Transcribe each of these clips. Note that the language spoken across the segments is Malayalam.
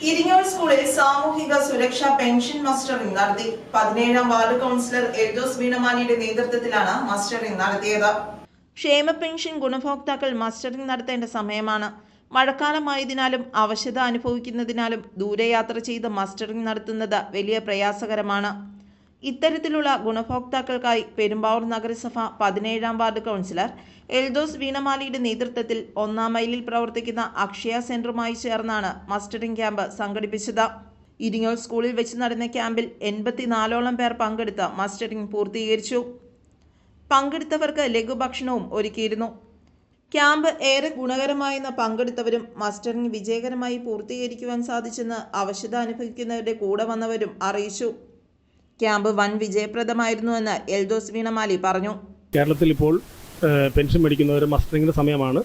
ഇരിങ്ങോൾ സ്കൂളിൽ സാമൂഹിക സുരക്ഷാ പെൻഷൻ മസ്റ്ററിംഗ് നടത്തി. 17ാം വാർഡ് കൗൺസിലർ എൽദോസ് വീണമാലിയുടെ നേതൃത്വത്തിലാണ് മസ്റ്ററിംഗ് നടത്തിയത്. ക്ഷേമ പെൻഷൻ ഗുണഭോക്താക്കൾ മസ്റ്ററിംഗ് നടത്തേണ്ട സമയമാണ്. മഴക്കാലമായതിനാലും അവശത അനുഭവിക്കുന്നതിനാലും ദൂരയാത്ര ചെയ്ത് മസ്റ്ററിംഗ് നടത്തുന്നത് വലിയ പ്രയാസകരമാണ്. ഇത്തരത്തിലുള്ള ഗുണഭോക്താക്കൾക്കായി പെരുമ്പാവൂർ നഗരസഭ 17ാം വാർഡ് കൗൺസിലർ എൽദോസ് വീണമാലിയുടെ നേതൃത്വത്തിൽ 1-ാം മൈലിൽ പ്രവർത്തിക്കുന്ന അക്ഷയ സെന്ററുമായി ചേർന്നാണ് മസ്റ്ററിംഗ് ക്യാമ്പ് സംഘടിപ്പിച്ചത്. ഇരിങ്ങോൾ സ്കൂളിൽ വെച്ച് നടന്ന ക്യാമ്പിൽ 84ഓളം പേർ പങ്കെടുത്ത് മസ്റ്ററിംഗ് പൂർത്തീകരിച്ചു. പങ്കെടുത്തവർക്ക് ലഘുഭക്ഷണവും ഒരുക്കിയിരുന്നു. ക്യാമ്പ് ഏറെ ഗുണകരമായെന്ന് പങ്കെടുത്തവരും മസ്റ്ററിംഗ് വിജയകരമായി പൂർത്തീകരിക്കുവാൻ സാധിച്ചെന്ന് അവശത അനുഭവിക്കുന്നവരുടെ കൂടെ വന്നവരും അറിയിച്ചു. ക്യാമ്പ് വൻ വിജയപ്രദമായിരുന്നുവെന്ന് എൽദോസ് വീണമാലി പറഞ്ഞു. കേരളത്തിൽ ഇപ്പോൾ പെൻഷൻ മേടിക്കുന്നവർ മസ്റ്ററിങ്ങിൻ്റെ സമയമാണ്.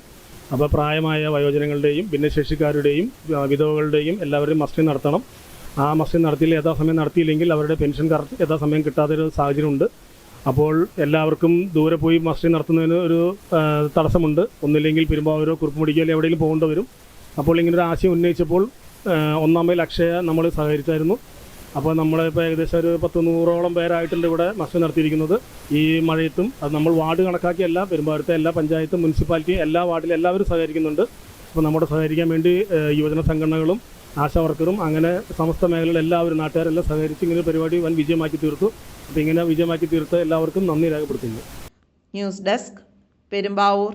അപ്പോൾ പ്രായമായ വയോജനങ്ങളുടെയും ഭിന്നശേഷിക്കാരുടെയും വിധവകളുടെയും എല്ലാവരും മസ്റ്ററിങ് നടത്തണം. ആ മസ്റ്ററിങ് നടത്തിയില്ല യഥാസമയം നടത്തിയില്ലെങ്കിൽ അവരുടെ പെൻഷൻ യഥാസമയം കിട്ടാത്തൊരു സാഹചര്യമുണ്ട്. അപ്പോൾ എല്ലാവർക്കും ദൂരെ പോയി മസ്റ്ററിങ് നടത്തുന്നതിന് ഒരു തടസ്സമുണ്ട്. ഒന്നില്ലെങ്കിൽ പെരുമ്പാവൂരോ കുറുപ്പുമുടിക്കോ എവിടെയെങ്കിലും പോകേണ്ടി വരും. അപ്പോൾ ഇങ്ങനൊരു ആശയം ഉന്നയിച്ചപ്പോൾ 1-ാം മൈൽ അക്ഷയ നമ്മൾ സഹകരിച്ചായിരുന്നു. അപ്പോൾ നമ്മളിപ്പോൾ ഏകദേശം ഒരു 100-100ഓളം പേരായിട്ടുണ്ട് ഇവിടെ മസ്റ്ററിങ് നടത്തിയിരിക്കുന്നത്. ഈ മഴയത്തും അത് നമ്മൾ വാർഡ് കണക്കാക്കിയല്ല, പെരുമ്പാവൂരത്തെ എല്ലാ പഞ്ചായത്തും മുനിസിപ്പാലിറ്റിയും എല്ലാ വാർഡിലും എല്ലാവരും സഹകരിക്കുന്നുണ്ട്. അപ്പോൾ നമ്മുടെ സഹകരിക്കാൻ വേണ്ടി യുവജന സംഘടനകളും ആശാ വർക്കറും അങ്ങനെ സമസ്ത മേഖലകളിൽ എല്ലാവരും നാട്ടുകാരെല്ലാം സഹകരിച്ച് ഇങ്ങനെ പരിപാടി വൻ വിജയമാക്കി തീർത്തു. അപ്പോൾ ഇങ്ങനെ വിജയമാക്കി തീർത്ത എല്ലാവർക്കും നന്ദി രേഖപ്പെടുത്തുന്നു. News desk, Perumbavoor.